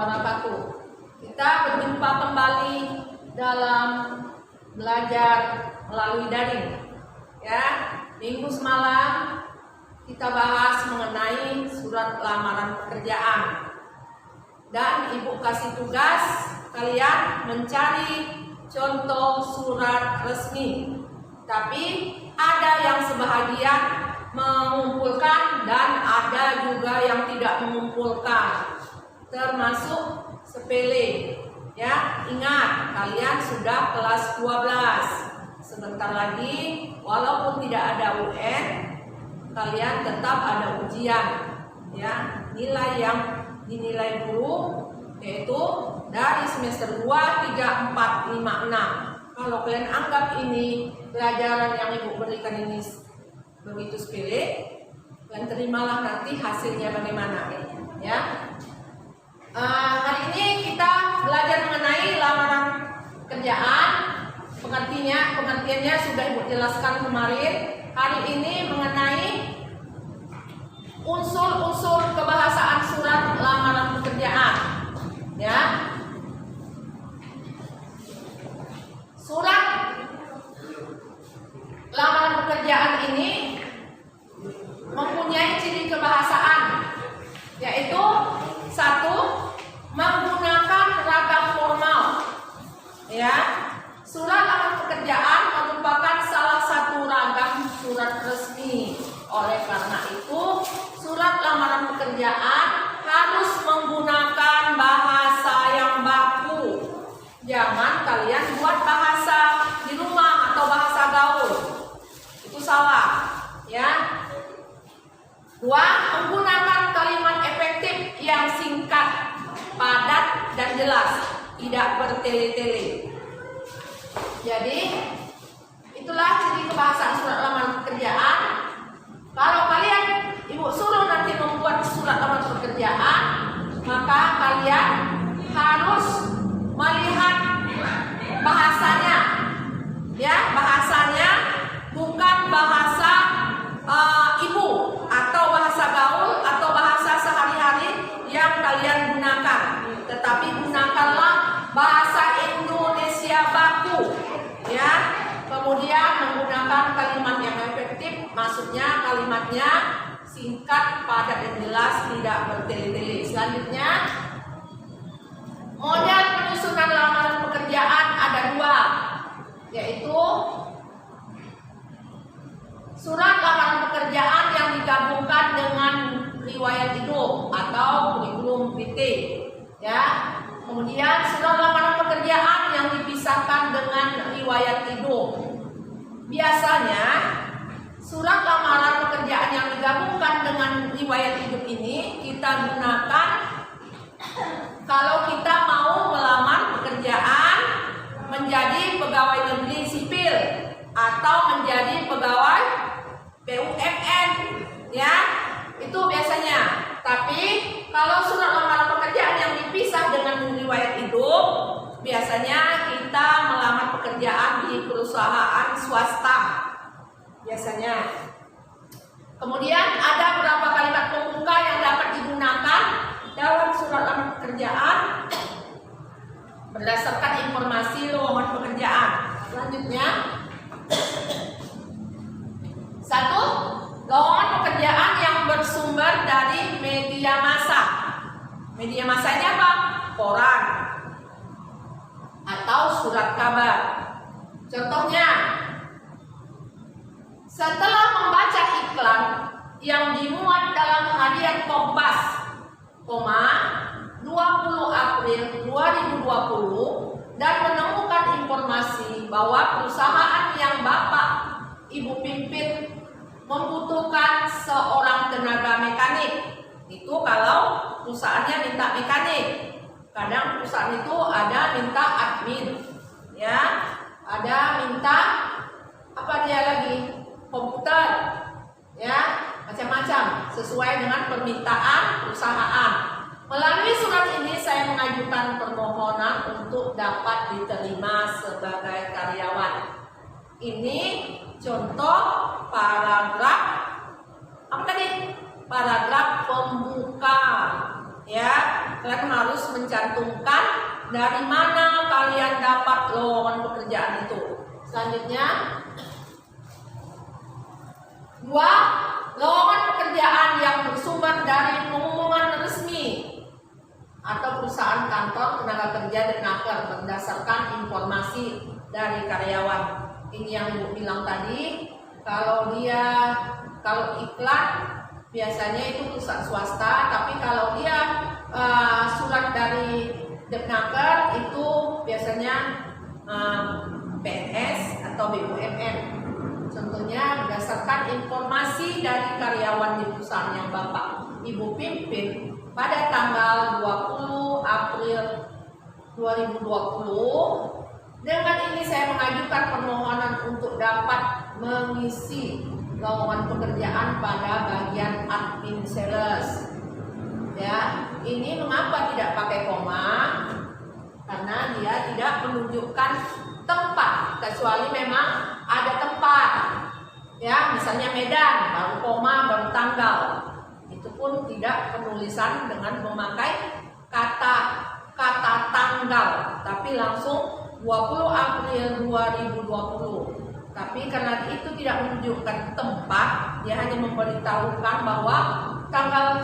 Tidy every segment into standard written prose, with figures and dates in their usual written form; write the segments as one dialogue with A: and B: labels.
A: suara baku. Kita berjumpa kembali dalam belajar melalui daring. Ya, minggu semalam kita bahas mengenai surat lamaran pekerjaan. Dan Ibu kasih tugas kalian mencari contoh surat resmi. Tapi ada yang sebahagian mengumpulkan dan ada juga yang tidak mengumpulkan, termasuk sepele. Ya, ingat kalian sudah kelas 12. Sebentar lagi walaupun tidak ada UN, kalian tetap ada ujian. Ya, nilai yang dinilai guru yaitu dari semester 2, 3, 4, 5, 6. Kalau kalian anggap ini pelajaran yang Ibu berikan ini begitu sepele, kalian terimalah nanti hasilnya bagaimana. Ya. Hari ini kita belajar mengenai lamaran pekerjaan. Pengertiannya sudah Ibu jelaskan kemarin. Hari ini mengenai unsur-unsur kebahasaan surat lamaran pekerjaan. Ya. Surat lamaran pekerjaan ini mempunyai ciri kebahasaan, yaitu satu, menggunakan ragam formal. Ya, surat lamaran pekerjaan merupakan salah satu ragam surat resmi. Oleh karena itu, surat lamaran pekerjaan harus menggunakan bahasa yang baku. Jangan kalian buat bahasa di rumah atau bahasa gaul. Itu salah. Ya. Dua, menggunakan kalimat efektif yang singkat, padat dan jelas, tidak bertele-tele. Jadi, itulah ciri kebahasaan surat lamaran pekerjaan. Kalau kalian Ibu suruh nanti membuat surat lamaran pekerjaan, maka kalian harus melihat bahasanya. Ya, bahasanya bukan bahasa ibu atau bahasa gaul atau bahasa sehari-hari yang kalian gunakan, tetapi gunakanlah bahasa Indonesia baku. Ya, kemudian menggunakan kalimat yang efektif, maksudnya kalimatnya singkat, padat dan jelas, tidak bertele-tele. Selanjutnya, model penyusunan lamaran pekerjaan ada dua, yaitu surat lamaran pekerjaan yang digabungkan dengan riwayat hidup atau kurikulum PT. Ya, kemudian surat lamaran pekerjaan yang dipisahkan dengan riwayat hidup. Biasanya surat lamaran pekerjaan yang digabungkan dengan riwayat hidup ini kita gunakan kalau kita mau melamar pekerjaan menjadi pegawai negeri sipil atau menjadi pegawai BUMN, ya, itu biasanya. Tapi kalau surat lamaran pekerjaan yang dipisah dengan riwayat hidup, biasanya kita melamar pekerjaan di perusahaan swasta, biasanya. Kemudian ada beberapa kalimat pembuka yang dapat digunakan dalam surat lamaran pekerjaan berdasarkan informasi lowongan pekerjaan. Selanjutnya, satu, lowongan pekerjaan yang bersumber dari media massa. Media massanya apa? Koran atau surat kabar. Contohnya, setelah membaca iklan yang dimuat dalam harian Kompas, 20 April 2020 dan menemukan informasi bahwa perusahaan yang Bapak Ibu pimpin membutuhkan seorang tenaga mekanik. Itu kalau perusahaannya minta mekanik. Kadang perusahaan itu ada minta admin, ya, ada minta apa dia lagi, komputer, ya, macam-macam sesuai dengan permintaan perusahaan. Melalui surat ini saya mengajukan permohonan untuk dapat diterima sebagai karyawan. Ini contoh paragraf apa tadi? Paragraf pembuka. Ya, kalian harus mencantumkan dari mana kalian dapat lowongan pekerjaan itu. Selanjutnya, 2. Lowongan pekerjaan yang bersumber dari pengumuman resmi atau perusahaan kantor tenaga kerja Depnaker berdasarkan informasi dari karyawan. Ini yang Ibu bilang tadi, kalau iklan biasanya itu perusahaan swasta, tapi kalau dia surat dari Depnaker itu biasanya PNS atau BUMN. Contohnya berdasarkan informasi dari karyawan di perusahaan yang Bapak Ibu pimpin pada tanggal 20 April 2020. Dengan ini saya mengajukan permohonan untuk dapat mengisi lowongan pekerjaan pada bagian admin sales. Ya, ini mengapa tidak pakai koma? Karena dia tidak menunjukkan tempat, kecuali memang ada tempat. Ya, misalnya Medan, baru koma, baru tanggal. Itu pun tidak penulisan dengan memakai kata tanggal, tapi langsung 20 April 2020. Tapi karena itu tidak menunjukkan tempat, dia hanya memberitahukan bahwa tanggal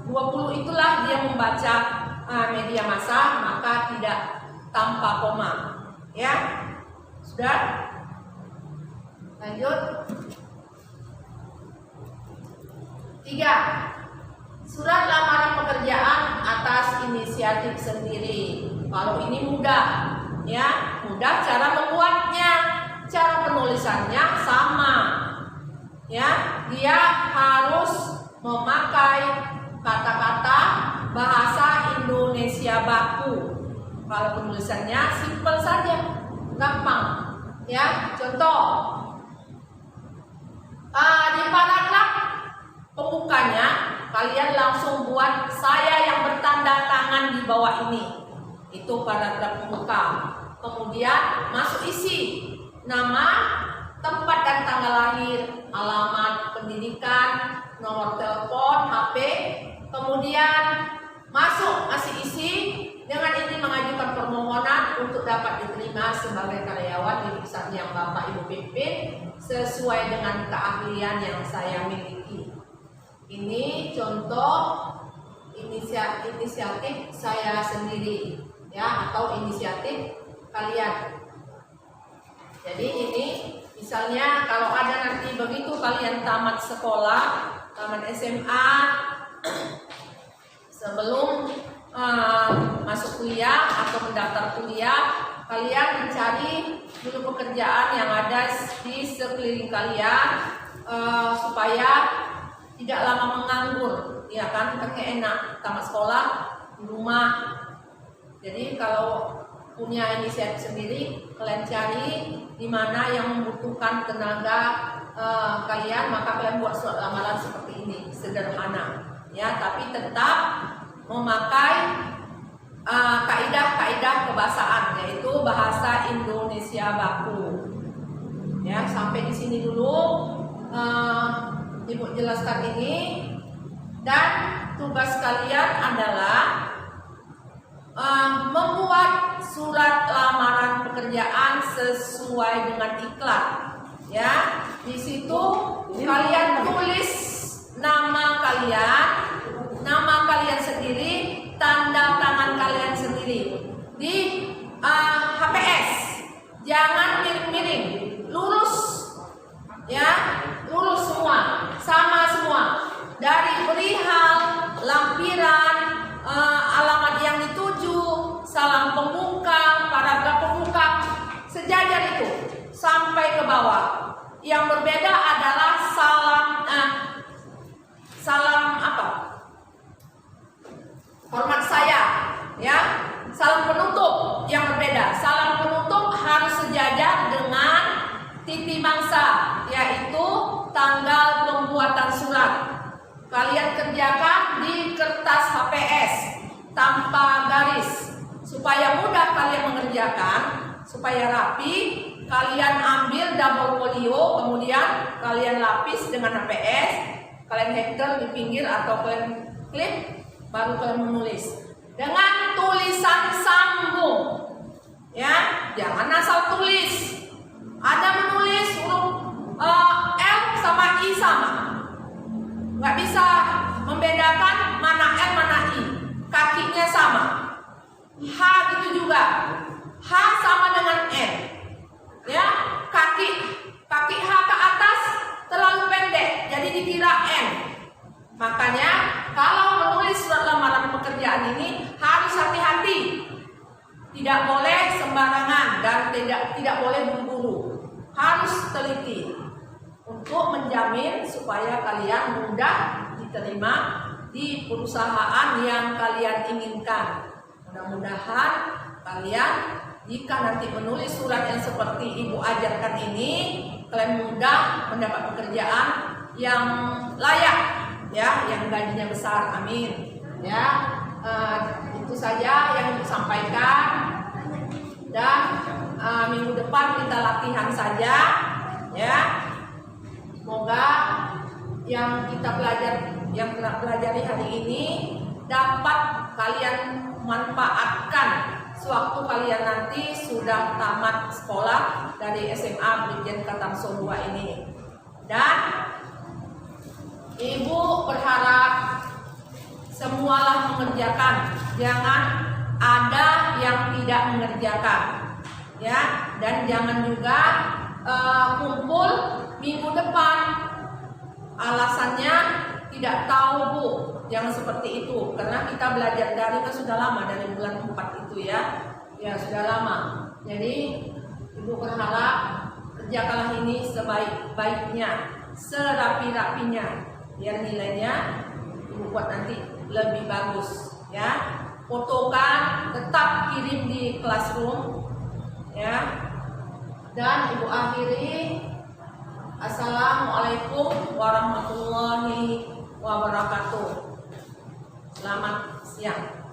A: 20 itulah dia membaca media massa, maka tidak tanpa koma. Ya, sudah? Lanjut. 3. Surat lamaran pekerjaan atas inisiatif sendiri. Kalau ini mudah, ya, mudah cara membuatnya, cara penulisannya sama. Ya, dia harus memakai kata-kata bahasa Indonesia baku. Kalau penulisannya simpel saja, gampang. Ya, contoh. Di paragraf pembukanya kalian langsung buat saya yang bertanda tangan di bawah ini. Itu paragraf pembuka. Kemudian masuk isi nama, tempat dan tanggal lahir, alamat pendidikan, nomor telepon, HP. Kemudian masih isi. Dengan ini mengajukan permohonan untuk dapat diterima sebagai karyawan di perusahaan yang Bapak Ibu pimpin sesuai dengan keahlian yang saya miliki. Ini contoh inisiatif saya sendiri, ya, atau inisiatif kalian. Jadi ini misalnya kalau ada nanti begitu kalian tamat sekolah, tamat SMA, sebelum masuk kuliah atau mendaftar kuliah, kalian mencari dulu pekerjaan yang ada di sekeliling kalian supaya tidak lama menganggur, ya kan? Enak tamat sekolah di rumah. Jadi kalau punya inisiatif sendiri, kalian cari di mana yang membutuhkan tenaga kalian, maka kalian buat surat lamaran seperti ini, sederhana, ya, tapi tetap memakai kaidah-kaidah kebahasaan, yaitu bahasa Indonesia baku. Ya, sampai di sini dulu Ibu jelaskan ini, dan tugas kalian adalah membuat surat lamaran pekerjaan sesuai dengan iklan. Ya, di situ kalian tulis nama kalian sendiri, tanda tangan kalian sendiri di HPS. Jangan miring-miring, lurus, ya, lurus semua, sama semua. Dari perihal, lampiran, alamat yang dituju, salam pembuka, paragraf pembuka, sejajar itu sampai ke bawah. Yang berbeda adalah salam apa? Hormat saya, ya. Salam penutup yang berbeda. Salam penutup harus sejajar dengan titi mangsa, yaitu tanggal pembuatan surat. Kalian kerjakan di kertas HPS tanpa garis supaya mudah kalian mengerjakan, supaya rapi. Kalian ambil double folio, kemudian kalian lapis dengan HPS, kalian header di pinggir atau kalian klip, baru kalian menulis. dengan tulisan sambung, ya, jangan asal tulis. Ada menulis huruf L sama I sama, nggak bisa membedakan mana L mana I, kakinya sama. H gitu juga, H sama dengan N, ya, kaki H ke atas terlalu pendek, jadi dikira N. Makanya kalau menulis surat lamaran pekerjaan ini harus hati-hati, tidak boleh sembarangan dan tidak boleh buru-buru, harus teliti untuk menjamin supaya kalian mudah diterima di perusahaan yang kalian inginkan. Mudah-mudahan kalian jika nanti menulis surat yang seperti ibu ajarkan ini, kalian mudah mendapat pekerjaan yang layak, ya, yang gajinya besar. Amin. Ya, itu saja yang ibu sampaikan. Dan minggu depan kita latihan saja, ya. Semoga yang kita pelajari hari ini dapat kalian manfaatkan sewaktu kalian nanti sudah tamat sekolah dari SMA Brigjen Kartangso 2 ini. Dan ibu berharap semualah mengerjakan, jangan ada yang tidak mengerjakan, ya. Dan jangan juga kumpul minggu depan alasannya tidak tahu Bu, jangan seperti itu, karena kita belajar daring kan sudah lama, dari bulan 4 itu, ya sudah lama. Jadi ibu berharap kerjakanlah ini sebaik-baiknya, serapi-rapinya, biar nilainya ibu buat nanti lebih bagus, ya. Fotokan, tetap kirim di classroom, ya. Dan ibu akhiri, Assalamualaikum warahmatullahi wabarakatuh. Selamat siang.